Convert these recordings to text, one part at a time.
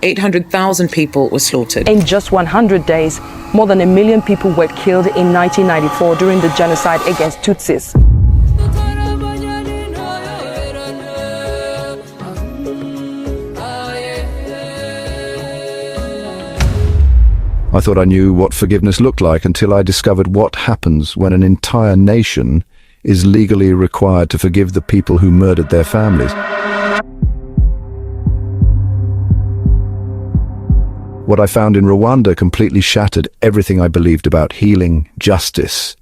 800,000 people were slaughtered. In just 100 days, more than 1 million people were killed in 1994 during the genocide against Tutsis. I thought I knew what forgiveness looked like until I discovered what happens when an entire nation is legally required to forgive the people who murdered their families. What I found in Rwanda completely shattered everything I believed about healing, justice,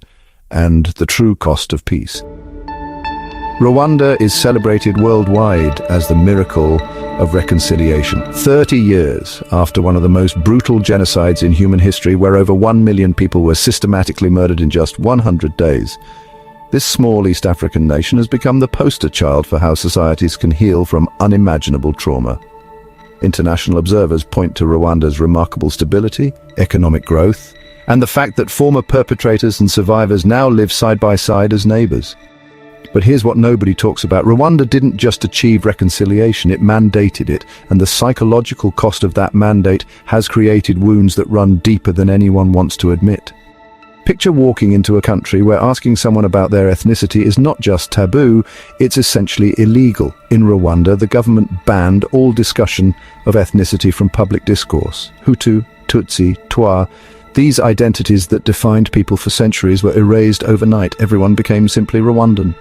and the true cost of peace. Rwanda is celebrated worldwide as the miracle of reconciliation. 30 years after one of the most brutal genocides in human history, where over 1 million people were systematically murdered in just 100 days, this small East African nation has become the poster child for how societies can heal from unimaginable trauma. International observers point to Rwanda's remarkable stability, economic growth, and the fact that former perpetrators and survivors now live side by side as neighbors. But here's what nobody talks about. Rwanda didn't just achieve reconciliation, it mandated it, and the psychological cost of that mandate has created wounds that run deeper than anyone wants to admit. Picture walking into a country where asking someone about their ethnicity is not just taboo, it's essentially illegal. In Rwanda, the government banned all discussion of ethnicity from public discourse. Hutu, Tutsi, Twa, these identities that defined people for centuries were erased overnight. Everyone became simply Rwandan.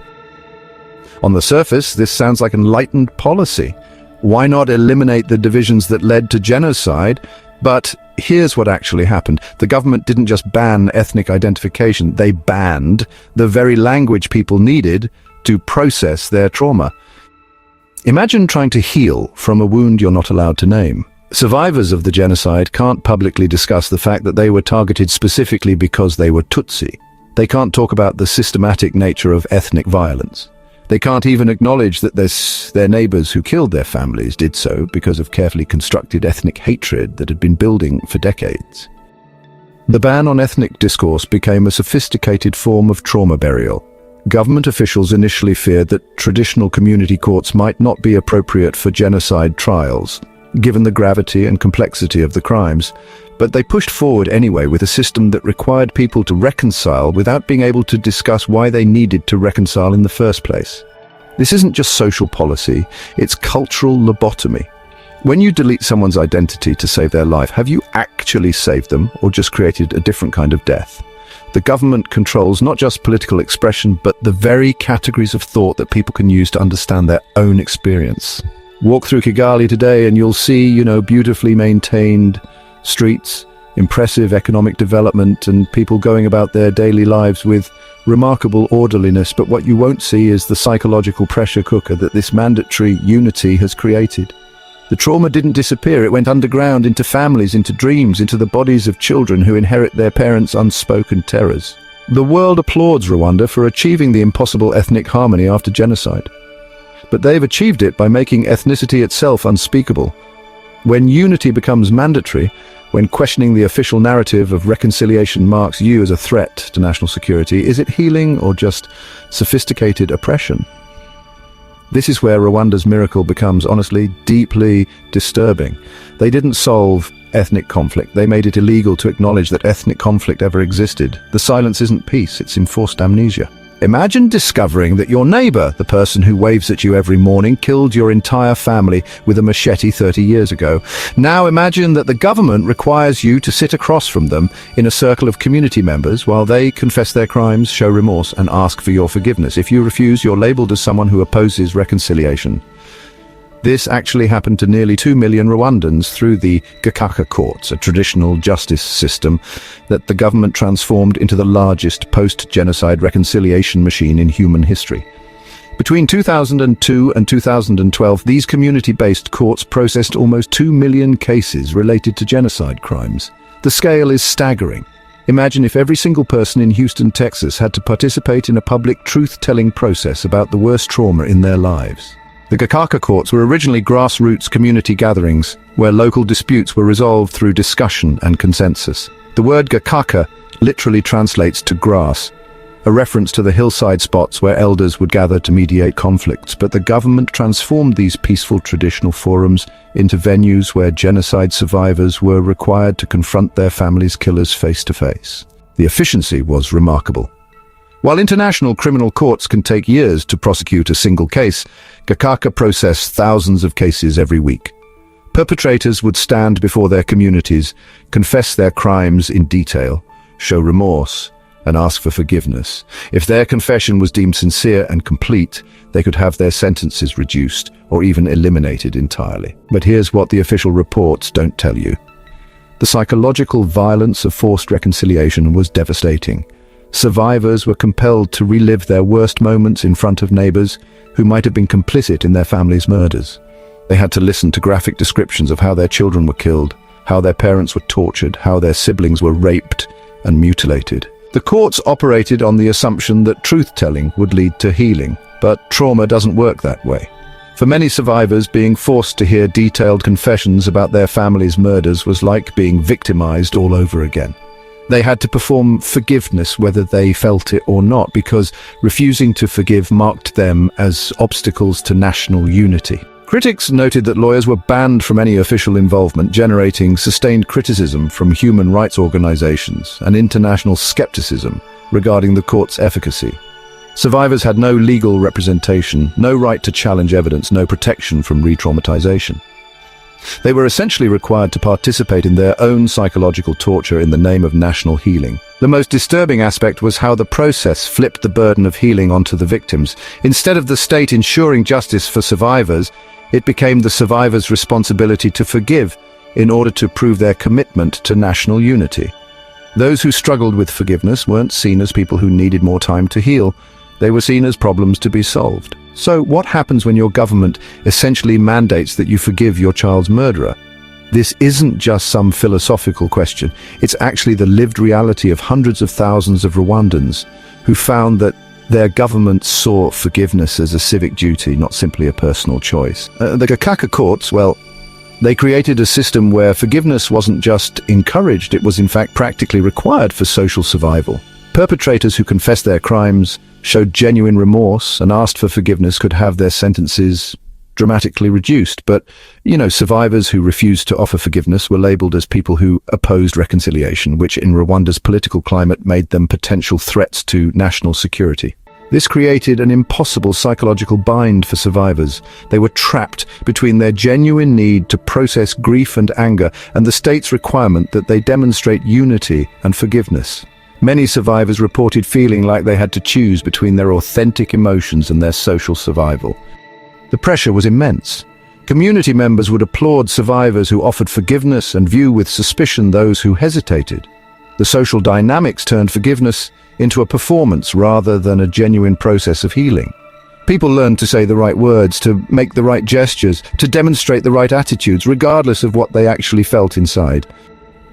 On the surface, this sounds like enlightened policy. Why not eliminate the divisions that led to genocide? But here's what actually happened. The government didn't just ban ethnic identification, they banned the very language people needed to process their trauma. Imagine trying to heal from a wound you're not allowed to name. Survivors of the genocide can't publicly discuss the fact that they were targeted specifically because they were Tutsi. They can't talk about the systematic nature of ethnic violence. They can't even acknowledge that their neighbors who killed their families did so because of carefully constructed ethnic hatred that had been building for decades. The ban on ethnic discourse became a sophisticated form of trauma burial. Government officials initially feared that traditional community courts might not be appropriate for genocide trials, given the gravity and complexity of the crimes, but they pushed forward anyway with a system that required people to reconcile without being able to discuss why they needed to reconcile in the first place. This isn't just social policy, it's cultural lobotomy. When you delete someone's identity to save their life, have you actually saved them or just created a different kind of death? The government controls not just political expression, but the very categories of thought that people can use to understand their own experience. Walk through Kigali today and you'll see, beautifully maintained streets, impressive economic development, and people going about their daily lives with remarkable orderliness. But what you won't see is the psychological pressure cooker that this mandatory unity has created. The trauma didn't disappear, it went underground into families, into dreams, into the bodies of children who inherit their parents' unspoken terrors. The world applauds Rwanda for achieving the impossible ethnic harmony after genocide. But they've achieved it by making ethnicity itself unspeakable. When unity becomes mandatory, when questioning the official narrative of reconciliation marks you as a threat to national security, is it healing or just sophisticated oppression? This is where Rwanda's miracle becomes, honestly, deeply disturbing. They didn't solve ethnic conflict, they made it illegal to acknowledge that ethnic conflict ever existed. The silence isn't peace, it's enforced amnesia. Imagine discovering that your neighbor, the person who waves at you every morning, killed your entire family with a machete 30 years ago. Now imagine that the government requires you to sit across from them in a circle of community members while they confess their crimes, show remorse, and ask for your forgiveness. If you refuse, you're labeled as someone who opposes reconciliation. This actually happened to nearly 2 million Rwandans through the Gakaka courts, a traditional justice system that the government transformed into the largest post-genocide reconciliation machine in human history. Between 2002 and 2012, these community-based courts processed almost 2 million cases related to genocide crimes. The scale is staggering. Imagine if every single person in Houston, Texas had to participate in a public truth-telling process about the worst trauma in their lives. The Gakaka courts were originally grassroots community gatherings where local disputes were resolved through discussion and consensus. The word Gakaka literally translates to grass. a reference to the hillside spots where elders would gather to mediate conflicts, but the government transformed these peaceful traditional forums into venues where genocide survivors were required to confront their families' killers face to face. The efficiency was remarkable. While international criminal courts can take years to prosecute a single case, Gakaka processed thousands of cases every week. Perpetrators would stand before their communities, confess their crimes in detail, show remorse, and ask for forgiveness. If their confession was deemed sincere and complete, they could have their sentences reduced or even eliminated entirely. But here's what the official reports don't tell you. The psychological violence of forced reconciliation was devastating. Survivors were compelled to relive their worst moments in front of neighbors who might have been complicit in their families' murders. They had to listen to graphic descriptions of how their children were killed, how their parents were tortured, how their siblings were raped and mutilated. The courts operated on the assumption that truth-telling would lead to healing, but trauma doesn't work that way. For many survivors, being forced to hear detailed confessions about their family's murders was like being victimized all over again. They had to perform forgiveness whether they felt it or not, because refusing to forgive marked them as obstacles to national unity. Critics noted that lawyers were banned from any official involvement, generating sustained criticism from human rights organizations and international skepticism regarding the court's efficacy. Survivors had no legal representation, no right to challenge evidence, no protection from re-traumatization. They were essentially required to participate in their own psychological torture in the name of national healing. The most disturbing aspect was how the process flipped the burden of healing onto the victims. Instead of the state ensuring justice for survivors, it became the survivors' responsibility to forgive in order to prove their commitment to national unity. Those who struggled with forgiveness weren't seen as people who needed more time to heal. They were seen as problems to be solved. So what happens when your government essentially mandates that you forgive your child's murderer? This isn't just some philosophical question. It's actually the lived reality of hundreds of thousands of Rwandans who found that their government saw forgiveness as a civic duty, not simply a personal choice. The Gakaka courts, well, they created a system where forgiveness wasn't just encouraged, it was in fact practically required for social survival. Perpetrators who confessed their crimes, showed genuine remorse, and asked for forgiveness could have their sentences dramatically reduced. But, survivors who refused to offer forgiveness were labeled as people who opposed reconciliation, which in Rwanda's political climate made them potential threats to national security. This created an impossible psychological bind for survivors. They were trapped between their genuine need to process grief and anger and the state's requirement that they demonstrate unity and forgiveness. Many survivors reported feeling like they had to choose between their authentic emotions and their social survival. The pressure was immense. Community members would applaud survivors who offered forgiveness and view with suspicion those who hesitated. The social dynamics turned forgiveness into a performance rather than a genuine process of healing. People learned to say the right words, to make the right gestures, to demonstrate the right attitudes, regardless of what they actually felt inside.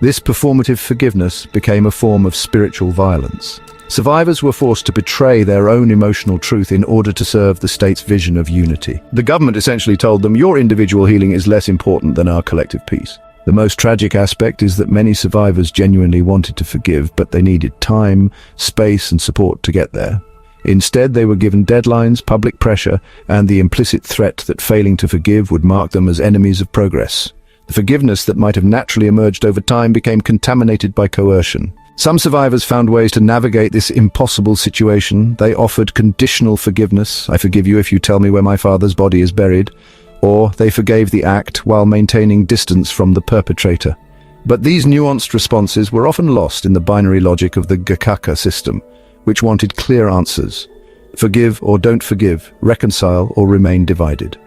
This performative forgiveness became a form of spiritual violence. Survivors were forced to betray their own emotional truth in order to serve the state's vision of unity. The government essentially told them, your individual healing is less important than our collective peace. The most tragic aspect is that many survivors genuinely wanted to forgive, but they needed time, space, and support to get there. Instead, they were given deadlines, public pressure, and the implicit threat that failing to forgive would mark them as enemies of progress. The forgiveness that might have naturally emerged over time became contaminated by coercion. Some survivors found ways to navigate this impossible situation. They offered conditional forgiveness. I forgive you if you tell me where my father's body is buried. Or they forgave the act while maintaining distance from the perpetrator. But these nuanced responses were often lost in the binary logic of the Gakaka system, which wanted clear answers. Forgive or don't forgive, reconcile or remain divided.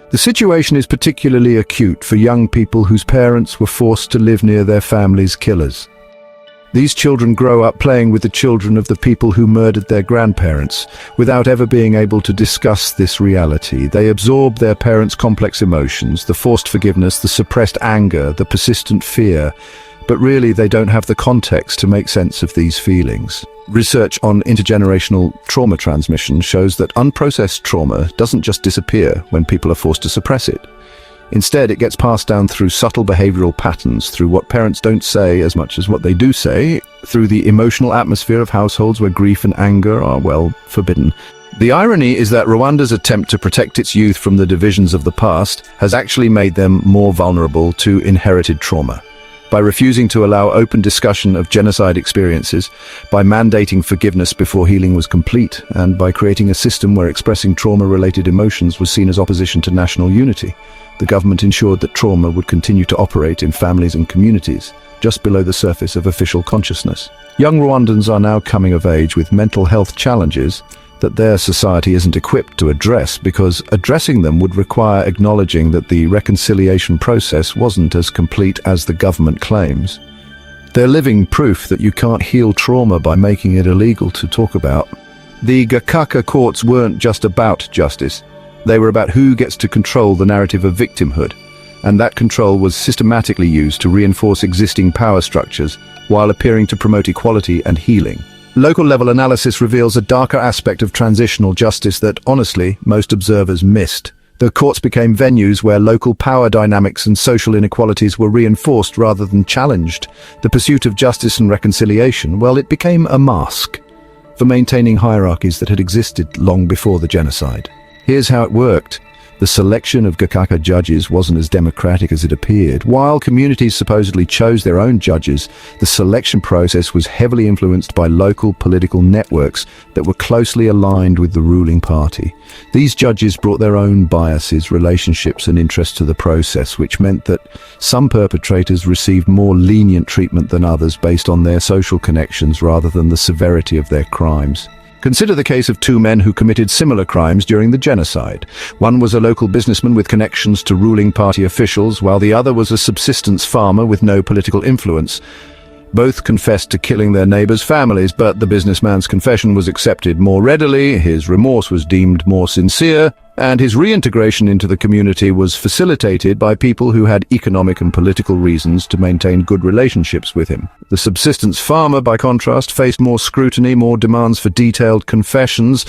The situation is particularly acute for young people whose parents were forced to live near their families' killers. These children grow up playing with the children of the people who murdered their grandparents, without ever being able to discuss this reality. They absorb their parents' complex emotions, the forced forgiveness, the suppressed anger, the persistent fear, but really they don't have the context to make sense of these feelings. Research on intergenerational trauma transmission shows that unprocessed trauma doesn't just disappear when people are forced to suppress it. Instead, it gets passed down through subtle behavioral patterns, through what parents don't say as much as what they do say, through the emotional atmosphere of households where grief and anger are, well, forbidden. The irony is that Rwanda's attempt to protect its youth from the divisions of the past has actually made them more vulnerable to inherited trauma. By refusing to allow open discussion of genocide experiences, by mandating forgiveness before healing was complete, and by creating a system where expressing trauma-related emotions was seen as opposition to national unity, the government ensured that trauma would continue to operate in families and communities, just below the surface of official consciousness. Young Rwandans are now coming of age with mental health challenges that their society isn't equipped to address, because addressing them would require acknowledging that the reconciliation process wasn't as complete as the government claims. They're living proof that you can't heal trauma by making it illegal to talk about. The Gakaka courts weren't just about justice. They were about who gets to control the narrative of victimhood, and that control was systematically used to reinforce existing power structures while appearing to promote equality and healing. Local-level analysis reveals a darker aspect of transitional justice that, honestly, most observers missed. The courts became venues where local power dynamics and social inequalities were reinforced rather than challenged. The pursuit of justice and reconciliation, well, it became a mask for maintaining hierarchies that had existed long before the genocide. Here's how it worked. The selection of Gakaka judges wasn't as democratic as it appeared. While communities supposedly chose their own judges, the selection process was heavily influenced by local political networks that were closely aligned with the ruling party. These judges brought their own biases, relationships, and interests to the process, which meant that some perpetrators received more lenient treatment than others based on their social connections rather than the severity of their crimes. Consider the case of two men who committed similar crimes during the genocide. One was a local businessman with connections to ruling party officials, while the other was a subsistence farmer with no political influence. Both confessed to killing their neighbors' families, but the businessman's confession was accepted more readily, his remorse was deemed more sincere, and his reintegration into the community was facilitated by people who had economic and political reasons to maintain good relationships with him. The subsistence farmer, by contrast, faced more scrutiny, more demands for detailed confessions,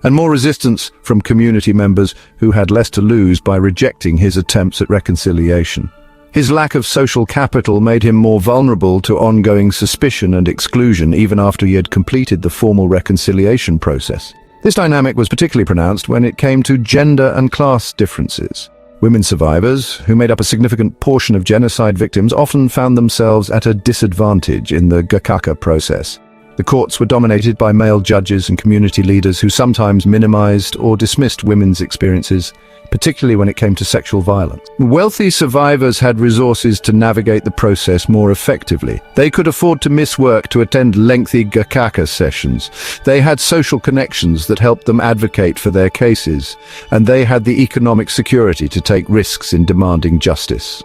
and more resistance from community members who had less to lose by rejecting his attempts at reconciliation. His lack of social capital made him more vulnerable to ongoing suspicion and exclusion even after he had completed the formal reconciliation process. This dynamic was particularly pronounced when it came to gender and class differences. Women survivors, who made up a significant portion of genocide victims, often found themselves at a disadvantage in the Gakaka process. The courts were dominated by male judges and community leaders who sometimes minimized or dismissed women's experiences, particularly when it came to sexual violence. Wealthy survivors had resources to navigate the process more effectively. They could afford to miss work to attend lengthy Gakaka sessions. They had social connections that helped them advocate for their cases, and they had the economic security to take risks in demanding justice.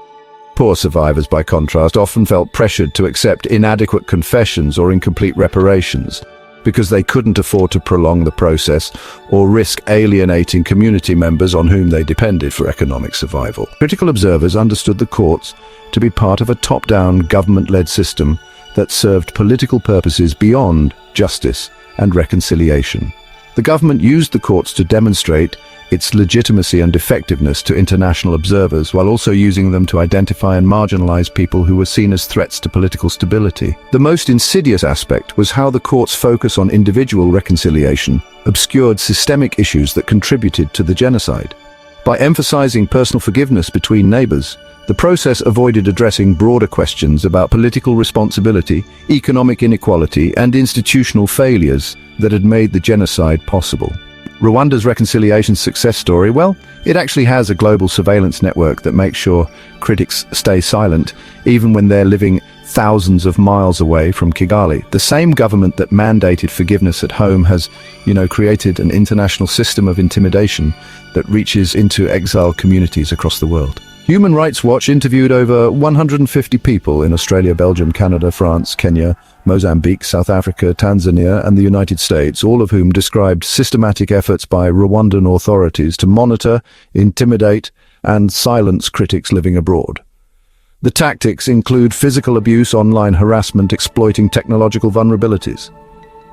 Poor survivors, by contrast, often felt pressured to accept inadequate confessions or incomplete reparations, because they couldn't afford to prolong the process or risk alienating community members on whom they depended for economic survival. Critical observers understood the courts to be part of a top-down, government-led system that served political purposes beyond justice and reconciliation. The government used the courts to demonstrate its legitimacy and effectiveness to international observers, while also using them to identify and marginalize people who were seen as threats to political stability. The most insidious aspect was how the court's focus on individual reconciliation obscured systemic issues that contributed to the genocide. By emphasizing personal forgiveness between neighbors, the process avoided addressing broader questions about political responsibility, economic inequality, and institutional failures that had made the genocide possible. Rwanda's reconciliation success story, well, it actually has a global surveillance network that makes sure critics stay silent, even when they're living thousands of miles away from Kigali. The same government that mandated forgiveness at home has, created an international system of intimidation that reaches into exiled communities across the world. Human Rights Watch interviewed over 150 people in Australia, Belgium, Canada, France, Kenya, Mozambique, South Africa, Tanzania, and the United States, all of whom described systematic efforts by Rwandan authorities to monitor, intimidate, and silence critics living abroad. The tactics include physical abuse, online harassment, exploiting technological vulnerabilities.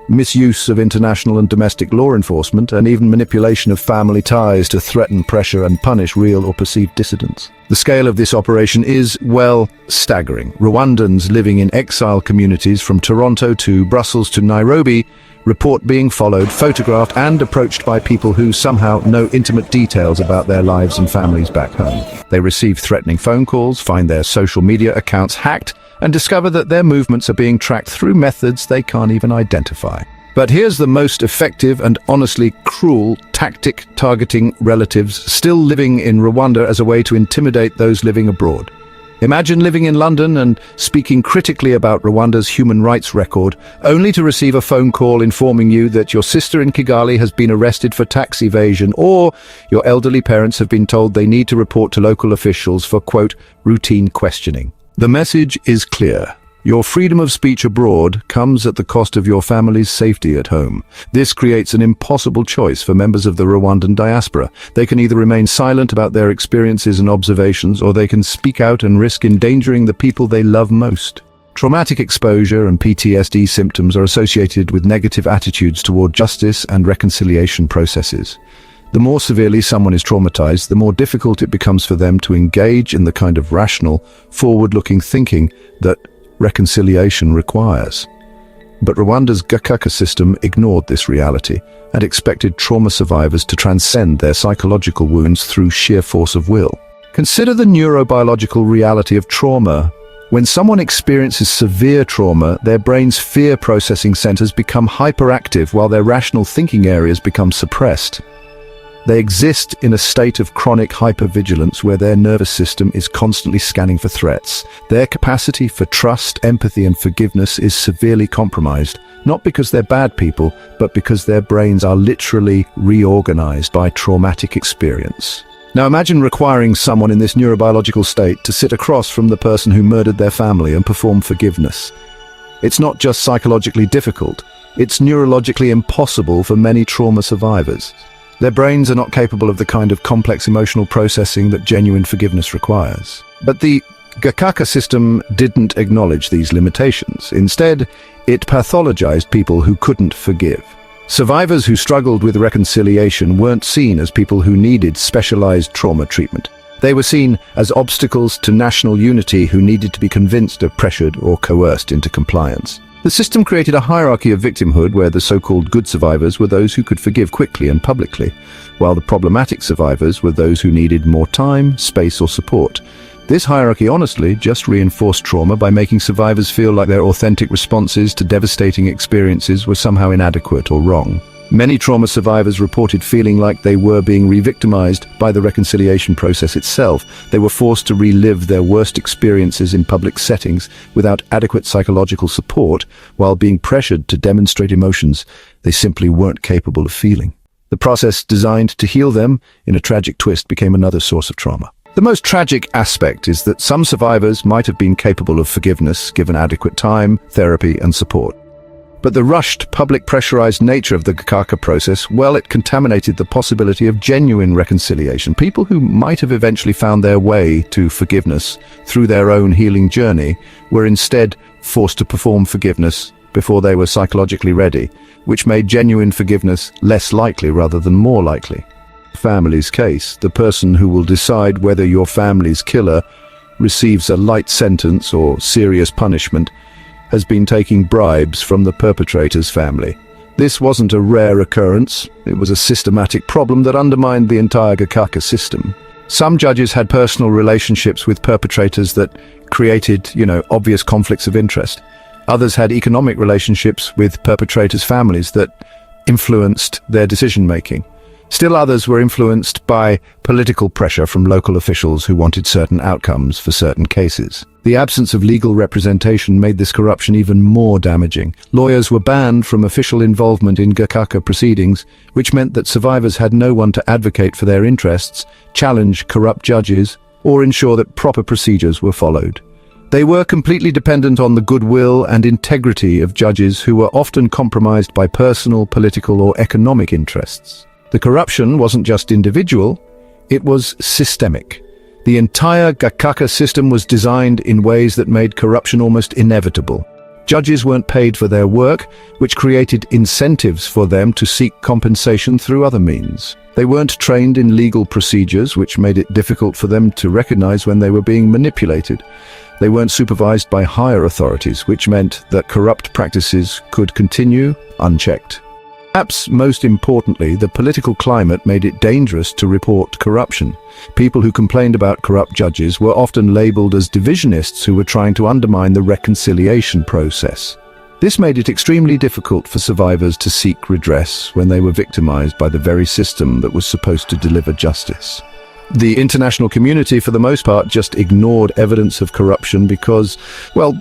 misuse of international and domestic law enforcement, and even manipulation of family ties to threaten, pressure, and punish real or perceived dissidents. The scale of this operation is, well, staggering. Rwandans living in exile communities from Toronto to Brussels to Nairobi report being followed, photographed, and approached by people who somehow know intimate details about their lives and families back home. They receive threatening phone calls, find their social media accounts hacked, and discover that their movements are being tracked through methods they can't even identify. But here's the most effective and honestly cruel tactic, targeting relatives still living in Rwanda as a way to intimidate those living abroad. Imagine living in London and speaking critically about Rwanda's human rights record, only to receive a phone call informing you that your sister in Kigali has been arrested for tax evasion, or your elderly parents have been told they need to report to local officials for, quote, routine questioning. The message is clear. Your freedom of speech abroad comes at the cost of your family's safety at home. This creates an impossible choice for members of the Rwandan diaspora. They can either remain silent about their experiences and observations, or they can speak out and risk endangering the people they love most. Traumatic exposure and PTSD symptoms are associated with negative attitudes toward justice and reconciliation processes. The more severely someone is traumatized, the more difficult it becomes for them to engage in the kind of rational, forward-looking thinking that reconciliation requires. But Rwanda's Gakaka system ignored this reality and expected trauma survivors to transcend their psychological wounds through sheer force of will. Consider the neurobiological reality of trauma. When someone experiences severe trauma, their brain's fear processing centers become hyperactive while their rational thinking areas become suppressed. They exist in a state of chronic hypervigilance where their nervous system is constantly scanning for threats. Their capacity for trust, empathy, and forgiveness is severely compromised, not because they're bad people, but because their brains are literally reorganized by traumatic experience. Now imagine requiring someone in this neurobiological state to sit across from the person who murdered their family and perform forgiveness. It's not just psychologically difficult, it's neurologically impossible for many trauma survivors. Their brains are not capable of the kind of complex emotional processing that genuine forgiveness requires. But the Gakaka system didn't acknowledge these limitations. Instead, it pathologized people who couldn't forgive. Survivors who struggled with reconciliation weren't seen as people who needed specialized trauma treatment. They were seen as obstacles to national unity who needed to be convinced or pressured or coerced into compliance. The system created a hierarchy of victimhood where the so-called good survivors were those who could forgive quickly and publicly, while the problematic survivors were those who needed more time, space, or support. This hierarchy honestly just reinforced trauma by making survivors feel like their authentic responses to devastating experiences were somehow inadequate or wrong. Many trauma survivors reported feeling like they were being re-victimized by the reconciliation process itself. They were forced to relive their worst experiences in public settings without adequate psychological support, while being pressured to demonstrate emotions they simply weren't capable of feeling. The process designed to heal them, in a tragic twist, became another source of trauma. The most tragic aspect is that some survivors might have been capable of forgiveness given adequate time, therapy, and support. But the rushed, public pressurized nature of the Gakaka process, well, it contaminated the possibility of genuine reconciliation. People who might have eventually found their way to forgiveness through their own healing journey were instead forced to perform forgiveness before they were psychologically ready, which made genuine forgiveness less likely rather than more likely. Family's case, the person who will decide whether your family's killer receives a light sentence or serious punishment has been taking bribes from the perpetrator's family. This wasn't a rare occurrence, it was a systematic problem that undermined the entire Gakaka system. Some judges had personal relationships with perpetrators that created, obvious conflicts of interest. Others had economic relationships with perpetrators' families that influenced their decision-making. Still others were influenced by political pressure from local officials who wanted certain outcomes for certain cases. The absence of legal representation made this corruption even more damaging. Lawyers were banned from official involvement in Gakaka proceedings, which meant that survivors had no one to advocate for their interests, challenge corrupt judges, or ensure that proper procedures were followed. They were completely dependent on the goodwill and integrity of judges who were often compromised by personal, political, or economic interests. The corruption wasn't just individual, it was systemic. The entire Gakaka system was designed in ways that made corruption almost inevitable. Judges weren't paid for their work, which created incentives for them to seek compensation through other means. They weren't trained in legal procedures, which made it difficult for them to recognize when they were being manipulated. They weren't supervised by higher authorities, which meant that corrupt practices could continue unchecked. Perhaps most importantly, the political climate made it dangerous to report corruption. People who complained about corrupt judges were often labeled as divisionists who were trying to undermine the reconciliation process. This made it extremely difficult for survivors to seek redress when they were victimized by the very system that was supposed to deliver justice. The international community, for the most part, just ignored evidence of corruption because, well,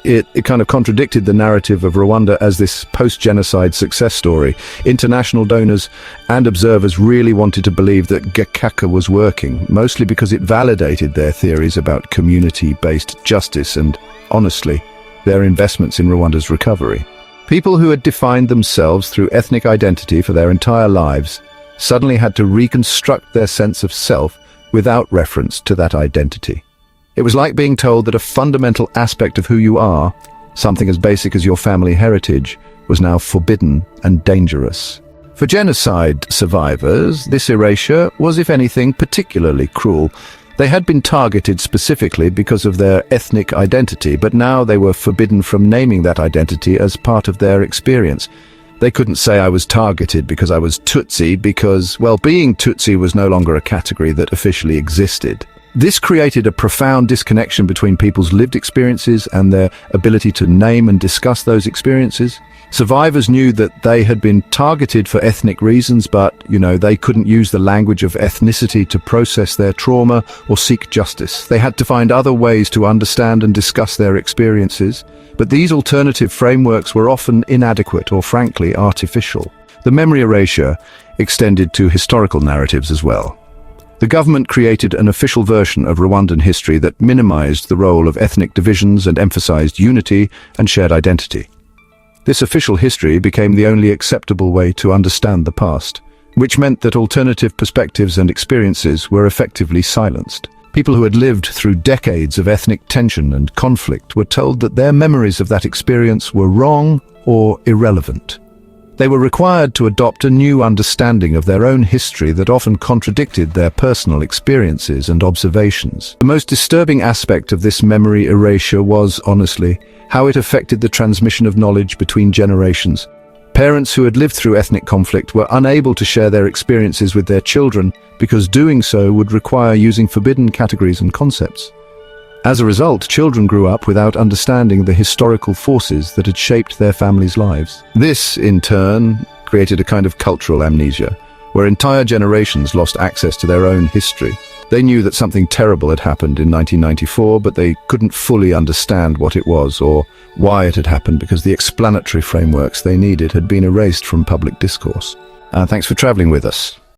it kind of contradicted the narrative of Rwanda as this post-genocide success story. International donors and observers really wanted to believe that Gakaka was working, mostly because it validated their theories about community-based justice and, honestly, their investments in Rwanda's recovery. People who had defined themselves through ethnic identity for their entire lives suddenly had to reconstruct their sense of self without reference to that identity. It was like being told that a fundamental aspect of who you are, something as basic as your family heritage, was now forbidden and dangerous. For genocide survivors, this erasure was, if anything, particularly cruel. They had been targeted specifically because of their ethnic identity, but now they were forbidden from naming that identity as part of their experience. They couldn't say I was targeted because I was Tutsi because, well, being Tutsi was no longer a category that officially existed. This created a profound disconnection between people's lived experiences and their ability to name and discuss those experiences. Survivors knew that they had been targeted for ethnic reasons, but, they couldn't use the language of ethnicity to process their trauma or seek justice. They had to find other ways to understand and discuss their experiences, but these alternative frameworks were often inadequate or, frankly, artificial. The memory erasure extended to historical narratives as well. The government created an official version of Rwandan history that minimized the role of ethnic divisions and emphasized unity and shared identity. This official history became the only acceptable way to understand the past, which meant that alternative perspectives and experiences were effectively silenced. People who had lived through decades of ethnic tension and conflict were told that their memories of that experience were wrong or irrelevant. They were required to adopt a new understanding of their own history that often contradicted their personal experiences and observations. The most disturbing aspect of this memory erasure was, honestly, how it affected the transmission of knowledge between generations. Parents who had lived through ethnic conflict were unable to share their experiences with their children because doing so would require using forbidden categories and concepts. As a result, children grew up without understanding the historical forces that had shaped their families' lives. This, in turn, created a kind of cultural amnesia, where entire generations lost access to their own history. They knew that something terrible had happened in 1994, but they couldn't fully understand what it was or why it had happened because the explanatory frameworks they needed had been erased from public discourse. Thanks for traveling with us.